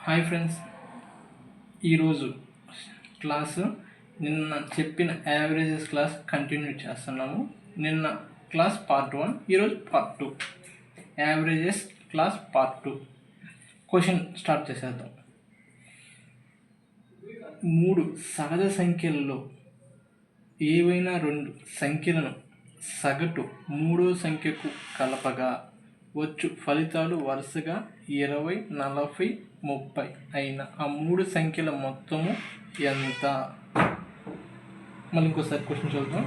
Hi friends, ఈరోజు class నిన్న చెప్పిన యావరేజెస్ క్లాస్ కంటిన్యూ చేస్తున్నాము. నిన్న క్లాస్ పార్ట్ 1, ఈరోజు part 2. Averages class part 2. Question start చేసేద్దాం. 3 సహజ సంఖ్యలలో ఏవైనా 2 సంఖ్యలను సగటు మూడో సంఖ్యకు కలపగా వచ్చు ఫలితాలు వరుసగా 20, 40, 30 అయిన ఆ 3 సంఖ్యల మొత్తము ఎంత? మళ్ళీ ఇంకోసారి క్వశ్చన్ చదువుతాం.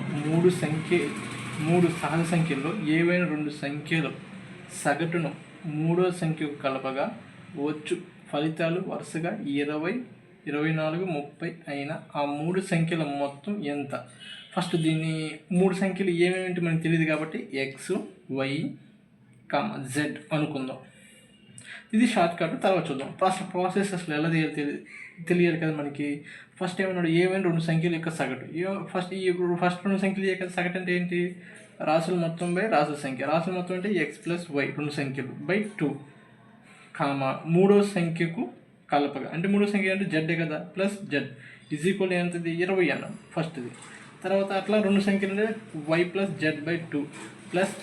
3 సహజ సంఖ్యల్లో ఏవైనా 2 సంఖ్యలు సగటును మూడో సంఖ్యకు కలపగా వచ్చు ఫలితాలు వరుసగా 20, 24, 30 అయిన ఆ 3 సంఖ్యల మొత్తం ఎంత? ఫస్ట్ దీన్ని 3 సంఖ్యలు ఏమేమిటి మనకు తెలియదు కాబట్టి X, Y, Z అనుకుందాం. ఇది షార్ట్ కట్, తర్వాత చూద్దాం. ప్రాసెస్ అసలు ఎలా తెలియాలి కదా మనకి. ఫస్ట్ ఏమన్నాడు, ఏమైనా 2 సంఖ్యల యొక్క సగటు. ఫస్ట్ 2 సంఖ్యల యొక్క సగటు అంటే ఏంటి? రాసుల మొత్తం బై రాసుల సంఖ్య. రాసుల మొత్తం అంటే X + Y 2 సంఖ్యలు బై 2, మూడో సంఖ్యకు కలపగా అంటే మూడో సంఖ్య అంటే Z కదా, ప్లస్ Z ఈక్వల్ ఎంతది? 20 అన్నాం ఫస్ట్ది. తర్వాత అట్లా 2 సంఖ్యలు అంటే Y + Z / 2 plus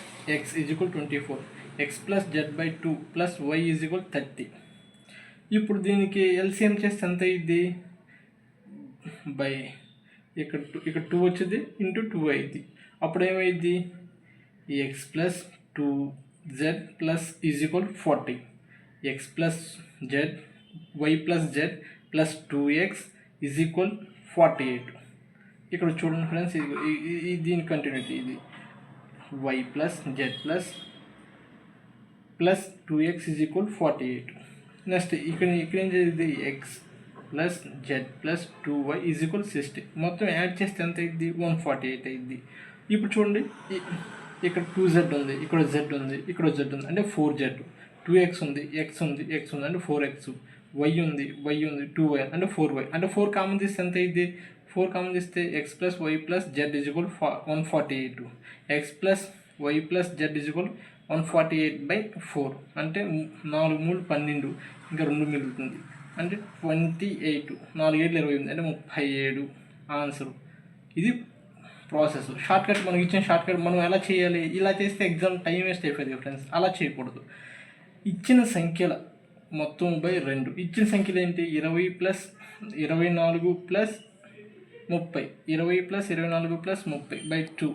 X equal 24, X + Z / 2 plus Y equal 30. ఇప్పుడు దీనికి ఎల్సిఎం చేస్తే ఎంత అయింది? బై ఇక్కడ 2 వచ్చింది ఇంటూ 2 అయింది. అప్పుడు ఏమైంది? X + 2Z plus equal 40, X + Z, Y + Z plus 2X equal 48. ఇక్కడ చూడండి ఫ్రెండ్స్, దీని కంటిన్యూటీ ఇది Y + Z plus 2X equal 48. Next ఇక్కడ ఏం జరిగింది? X + Z plus 2Y equal 60. మొత్తం యాడ్ చేస్తే ఎంత అయింది? 148 అయింది. ఇప్పుడు చూడండి, ఇక్కడ 2Z ఉంది, ఇక్కడ Z ఉంది, ఇక్కడ Z ఉంది అంటే 4Z, 2X ఉంది, X ఉంది, X ఉంది అంటే 4X, Y ఉంది, 2Y అంటే 4Y అంటే 4 కామన్ తీస్తే ఎంత అయింది? 4 కామన్ తీస్తే X + Y + Z equal 148. X + Y + Z equal 148/4 అంటే 4 × 3 = 12, ఇంకా 2 మిగులుతుంది అంటే 28, 4 × 7 = 28 అంటే 37 ఆన్సర్. ఇది ప్రాసెస్. షార్ట్ కట్ మనకి ఇచ్చిన షార్ట్ కట్ మనం ఎలా చేయాలి? ఇలా చేస్తే ఎగ్జామ్ టైం వేస్ట్ అయిపోయింది ఫ్రెండ్స్. అలా చేయకూడదు. ఇచ్చిన సంఖ్యల మొత్తం బై 2. ఇచ్చిన సంఖ్యలు ఏంటి? 20 + 24 + 30, 20 + 24 + 30/2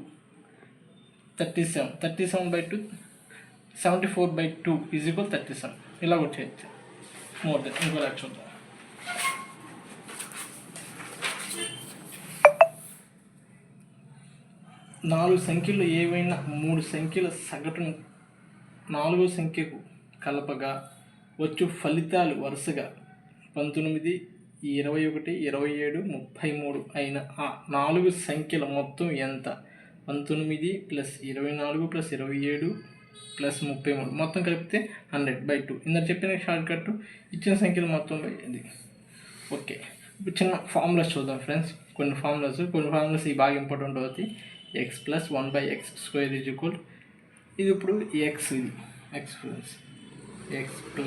37, 37/2 74/2 ఈక్వల్ 37. ఇలా వచ్చేయచ్చు. మోర్ దెన్ ఇంకో లెక్క చూద్దాం. నాలుగు సంఖ్యలు ఏవైనా 3 సంఖ్యల సగటును 4వ సంఖ్యకు కలపగా వచ్చు ఫలితాలు వరుసగా 19, 21, 27, 33 అయిన ఆ 4 సంఖ్యల మొత్తం ఎంత? 19 + 24 + 27 + 33 మొత్తం కలిపితే 100/2. ఇందాక చెప్పిన షార్ట్ కట్ ఇచ్చిన సంఖ్యల మొత్తం బై ఇది. ఓకే, ఇప్పుడు చిన్న ఫార్ములాస్ చూద్దాం ఫ్రెండ్స్. కొన్ని ఫార్ములాస్ ఈ బాగా ఇంపార్టెంట్ అవుతాయి. X + 1/x² ఈక్వల్, ఇది ఇప్పుడు X, ఇది X ఫ్రెండ్స్. X +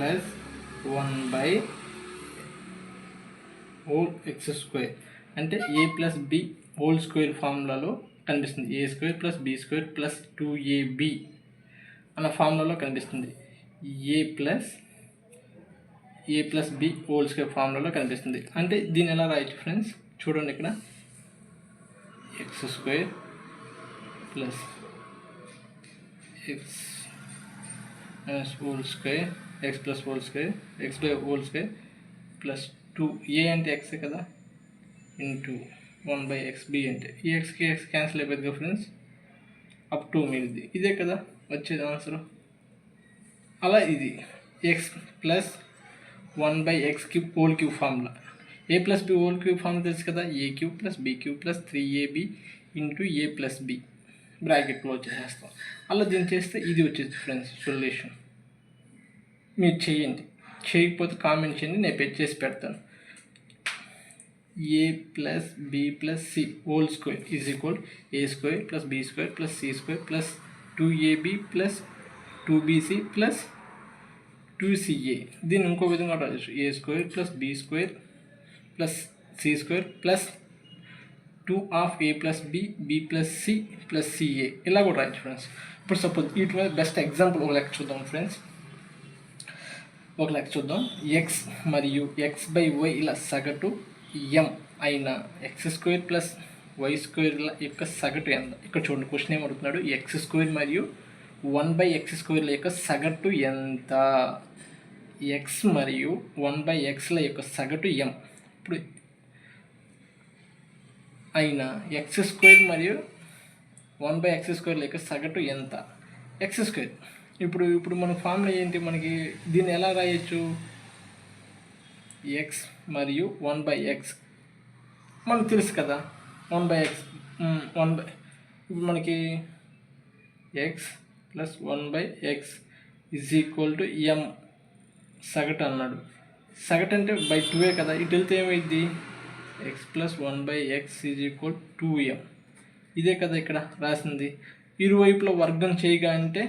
1/x² అంటే A + B హోల్² ఫార్ములాలో కనిపిస్తుంది. A² + B² + 2AB అన్న ఫార్ములాలో కనిపిస్తుంది. A + B హోల్² ఫార్ములాలో కనిపిస్తుంది. అంటే దీన్ని ఎలా రాయొచ్చు ఫ్రెండ్స్? చూడండి, ఇక్కడ x² + x whole x + whole x/హోల్² ప్లస్ 2A అంటే x కదా, ఇంటూ 1/xB అంటే ఈ xకి x క్యాన్సిల్ అయిపోయింది కదా ఫ్రెండ్స్. అప్ 2 మిగిలింది. ఇదే కదా వచ్చేది ఆన్సర్. అలా ఇది X + 1/x³ whole formula. A + B whole formula తెలుసు కదా, A³ + B³ + 3AB into A + B bracket close చేసేస్తాం. అలా దీన్ని చేస్తే ఇది వచ్చేది ఫ్రెండ్స్ సొల్యూషన్. మీరు చేయండి, చేయకపోతే కామెంట్ చేయండి, నేను చేసి పెడతాను. A + B + C whole equal A² + B² + C² + 2AB + 2BC + 2CA. దీన్ని ఇంకో విధంగా రాయొచ్చు, A² + B² + C² + 2 of A + B, B + C + CA ఇలా కూడా రాయొచ్చు ఫ్రెండ్స్. ఇప్పుడు సపోజ్ వీటి మీద బెస్ట్ ఎగ్జాంపుల్ ఒక లెక్క చూద్దాం ఫ్రెండ్స్. x మరియు x/y ఇలా సగటు m అయిన x² + y² యొక్క సగటు ఎంత? ఇక్కడ చూడండి, క్వశ్చన్ ఏం అడుగుతున్నాడు, x² మరియు 1/x² యొక్క సగటు ఎంత? x మరియు 1/x యొక్క సగటు m. ఇప్పుడు అయినా x² మరియు 1/x² యొక్క సగటు ఎంత? x². ఇప్పుడు మన ఫార్ములా ఏంటి, మనకి దీన్ని ఎలా రాయొచ్చు, x మరియు 1/x మనకు తెలుసు కదా, 1/x ఇప్పుడు మనకి x + 1/x = m సగటు అన్నాడు. సగటు అంటే /2 కదా, ఇటు వెళ్తే ఏమైంది, x + 1/x = 2m. ఇదే కదా ఇక్కడ రాసింది. ఇరువైపులో వర్గం చేయగా అంటే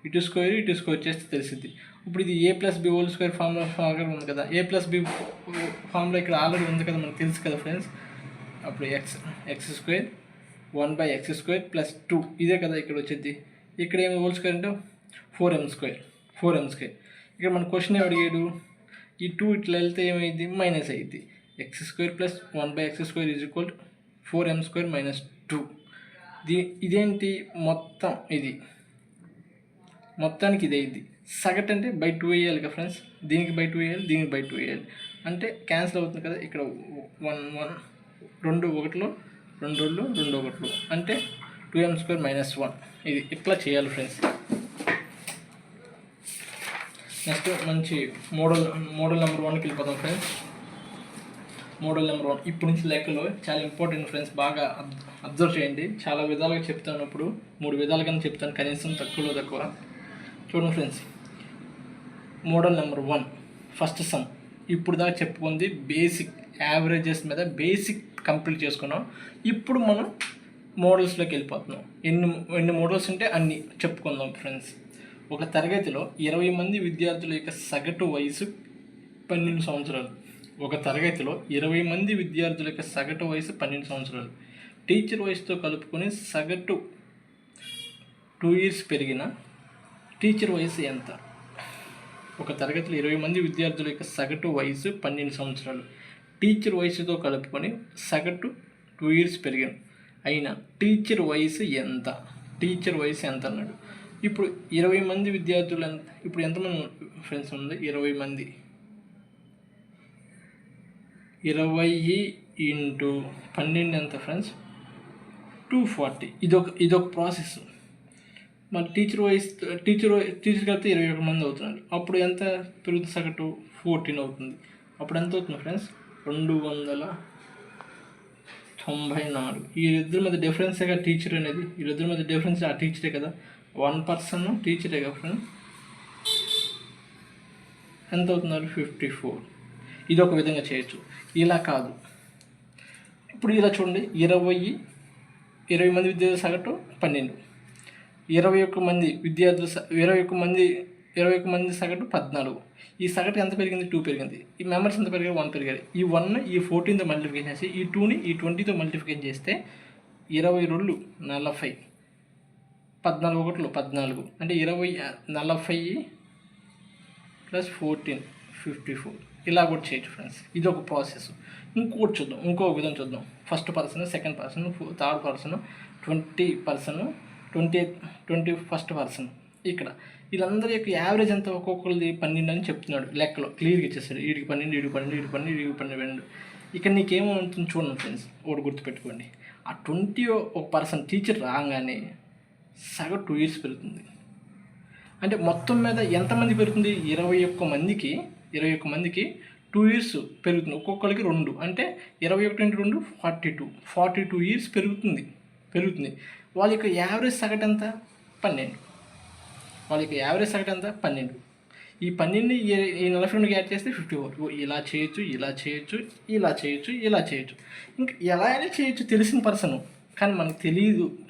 ఇటు స్క్వేర్ చేస్తే తెలిసింది. ఇప్పుడు ఇది A + B² ఫార్ములా ఉంది కదా, A + B ఫార్ములా ఇక్కడ ఆల్రెడీ ఉంది కదా, మనకు తెలుసు కదా ఫ్రెండ్స్. అప్పుడు x² 1/x² + 2 ఇదే కదా ఇక్కడ వచ్చేది. ఇక్కడ ఏమి హోల్ స్క్వేర్ అంటే 4m². ఇక్కడ మన క్వశ్చన్ అడిగాడు, ఈ 2 ఇట్లా వెళ్తే ఏమైంది, మైనస్ అయింది. x² + 1/x² = 4m² - 2. ఇదేంటి మొత్తం, ఇది మొత్తానికి ఇదే. ఇది సగటు అంటే /2 వేయాలి కదా ఫ్రెండ్స్, దీనికి /2 వేయాలి, దీనికి /2 వేయాలి, అంటే క్యాన్సిల్ అవుతుంది కదా. ఇక్కడ 1 2 1లో 2 2 2 1 అంటే 2m² - 1. ఇది ఇట్లా చేయాలి ఫ్రెండ్స్. నెక్స్ట్ మంచి మోడల్ నెంబర్ 1కి వెళ్ళిపోతాం ఫ్రెండ్స్. మోడల్ నెంబర్ 1 ఇప్పుడు నుంచి లెక్కలో చాలా ఇంపార్టెంట్ ఫ్రెండ్స్, బాగా అబ్జర్వ్ చేయండి. చాలా విధాలుగా చెప్తాను, ఇప్పుడు 3 విధాలుగా చెప్తాను, కనీసం తక్కువ. చూడండి friends, model number 1 first some. ఇప్పుడు దాకా చెప్పుకుంది బేసిక్ యావరేజెస్ మీద బేసిక్ కంప్లీట్ చేసుకున్నాం. ఇప్పుడు మనం మోడల్స్లోకి వెళ్ళిపోతున్నాం. ఎన్ని మోడల్స్ ఉంటే అన్ని చెప్పుకుందాం ఫ్రెండ్స్. ఒక తరగతిలో 20 మంది విద్యార్థుల యొక్క సగటు వయసు 12 సంవత్సరాలు. ఒక తరగతిలో 20 మంది విద్యార్థుల యొక్క సగటు వయసు 12 సంవత్సరాలు. టీచర్ వయసుతో కలుపుకొని సగటు 2 years పెరిగిన టీచర్ వయసు ఎంత? ఒక తరగతిలో 20 మంది విద్యార్థుల యొక్క సగటు వయసు 12 సంవత్సరాలు. టీచర్ వయసుతో కలుపుకొని సగటు 2 years పెరిగిన అయినా టీచర్ వయసు ఎంత? టీచర్ వయసు ఎంత అన్నాడు. ఇప్పుడు 20 మంది విద్యార్థులు ఎంత? ఇప్పుడు ఎంతమంది ఫ్రెండ్స్ ఉంది? 20 మంది. 20 × 12 ఎంత ఫ్రెండ్స్? 240. ఇదొక ప్రాసెస్. మరి టీచర్ కలిపితే 21 మంది అవుతున్నారు. అప్పుడు ఎంత పెరుగుతుంది? సగటు 14 అవుతుంది. అప్పుడు ఎంత అవుతుంది ఫ్రెండ్స్? 294. వీరిద్దరి మధ్య డిఫరెన్సేగా టీచర్ అనేది. వీరిద్దరి మధ్య డిఫరెన్స్ ఆ టీచరే కదా, 1 person టీచరే కదా ఫ్రెండ్స్. ఎంత అవుతున్నారు? 54. ఇది ఒక విధంగా చేయొచ్చు. ఇలా కాదు, ఇప్పుడు ఇలా చూడండి, 20 మంది విద్యార్థుల సగటు 12, 21 మంది విద్యార్థులు 21 మంది సగటు 14. ఈ సగటు ఎంత పెరిగింది? 2 పెరిగింది. ఈ మెంబర్స్ ఎంత పెరిగారు? 1 పెరిగారు. ఈ 1 ఈ 14తో మల్టిప్లికేషన్ చేసి ఈ 2ని ఈ 20తో మల్టిప్లికేషన్ చేస్తే 22 40, 14 1 14 అంటే 40 + 14 54. ఇలా కూడా చేయొచ్చు ఫ్రెండ్స్. ఇది ఒక ప్రాసెస్. ఇంకోటి చూద్దాం, ఇంకో విధం చూద్దాం. First person, second person, third person, 21st person. ఇక్కడ వీళ్ళందరి యొక్క యావరేజ్ ఎంత? ఒక్కొక్కరిది 12 అని చెప్తున్నాడు లెక్కలో, క్లియర్గా ఇచ్చేస్తాడు. వీడికి 12, వీడికి 12, వీడికి 12, వీడికి 12. ఇక్కడ నీకేమవుతుంది చూడండి ఫ్రెండ్స్, ఒకటి గుర్తుపెట్టుకోండి. ఆ 21 టీచర్ రాగానే సగం 2 years పెరుగుతుంది. అంటే మొత్తం మీద ఎంతమంది పెరుగుతుంది? 21 మందికి 2 years పెరుగుతుంది. ఒక్కొక్కరికి 2 అంటే 21 × 2 42 years పెరుగుతుంది. వాళ్ళ యొక్క యావరేజ్ సగటు ఎంత? 12. వాళ్ళ యొక్క యావరేజ్ సగటు ఎంత? 12. ఈ 12ని ఈ 42కి యాడ్ చేస్తే 54. ఇలా చేయొచ్చు. ఇంకా ఎలా అయినా చేయొచ్చు తెలిసిన పర్సన్. కానీ మనకు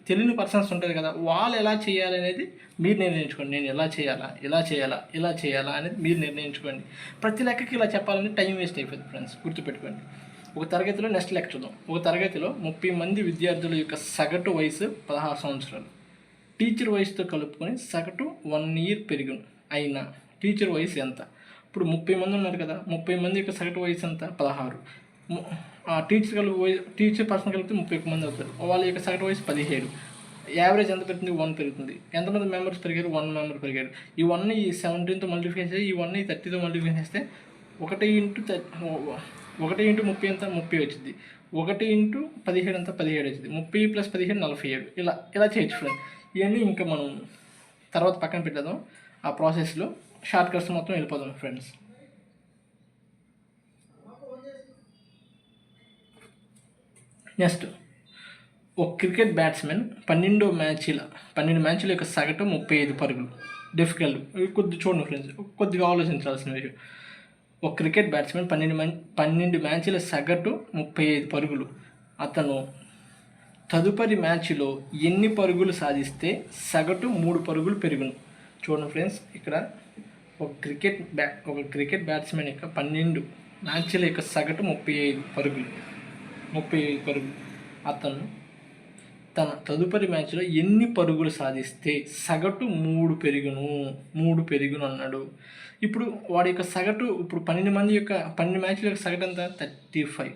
తెలియని పర్సన్స్ ఉంటుంది కదా, వాళ్ళు ఎలా చేయాలి అనేది మీరు నిర్ణయించుకోండి. నేను ఎలా చేయాలా అనేది మీరు నిర్ణయించుకోండి. ప్రతి లెక్కకి ఇలా చెప్పాలని టైం వేస్ట్ అయిపోతుంది ఫ్రెండ్స్, గుర్తుపెట్టుకోండి. ఒక తరగతిలో నెక్స్ట్ లెక్క చూద్దాం. ఒక తరగతిలో 30 మంది విద్యార్థుల యొక్క సగటు వయసు 16 సంవత్సరాలు. టీచర్ వయసుతో కలుపుకొని సగటు 1 ఇయర్ పెరుగును అయినా టీచర్ వయసు ఎంత? ఇప్పుడు 30 మంది ఉన్నారు కదా, 30 మంది యొక్క సగటు వయసు ఎంత? 16. టీచర్ పర్సన్ కలిపితే 31 మంది అవుతారు. వాళ్ళ యొక్క సగటు వయసు 17. యావరేజ్ ఎంత పెరుగుతుంది? 1 పెరుగుతుంది. ఎంతమంది మెంబర్స్ పెరిగారు? 1 మెంబర్ పెరిగారు. ఈ 1 ఈ 17తో మల్టిప్లై చేస్తే, ఈ 1 ఈ 30తో మల్టిప్లై చేస్తే 1 ఇంటూ 30 ఎంత? 30 వచ్చింది. 1 ఇంటూ 17 ఎంత? 17 వచ్చింది. 30 + 17 47. ఇలా చేయొచ్చు ఫ్రెండ్. ఇవన్నీ ఇంకా మనం తర్వాత పక్కన పెట్టేద్దాం. ఆ ప్రాసెస్లో షార్ట్ కట్స్ మొత్తం వెళ్ళిపోదాం ఫ్రెండ్స్. నెక్స్ట్, ఒక క్రికెట్ బ్యాట్స్మెన్ 12 మ్యాచ్ల యొక్క సగటు 35 పరుగులు. డిఫికల్ట్, కొద్దిగా చూడండి ఫ్రెండ్స్, కొద్దిగా ఆలోచించాల్సిన విషయం. ఒక క్రికెట్ బ్యాట్స్మెన్ 12 మ్యాచ్ల సగటు 35 పరుగులు. అతను తదుపరి మ్యాచ్లో ఎన్ని పరుగులు సాధిస్తే సగటు 3 పరుగులు పెరుగును? చూడండి ఫ్రెండ్స్, ఇక్కడ ఒక క్రికెట్ బ్యాట్స్మెన్ యొక్క 12 మ్యాచ్ల యొక్క సగటు 35 పరుగులు. అతను తన తదుపరి మ్యాచ్లో ఎన్ని పరుగులు సాధిస్తే సగటు 3 పెరుగును అన్నాడు. ఇప్పుడు వాడి యొక్క సగటు, ఇప్పుడు 12 మ్యాచ్ల యొక్క సగటు ఎంత? 35.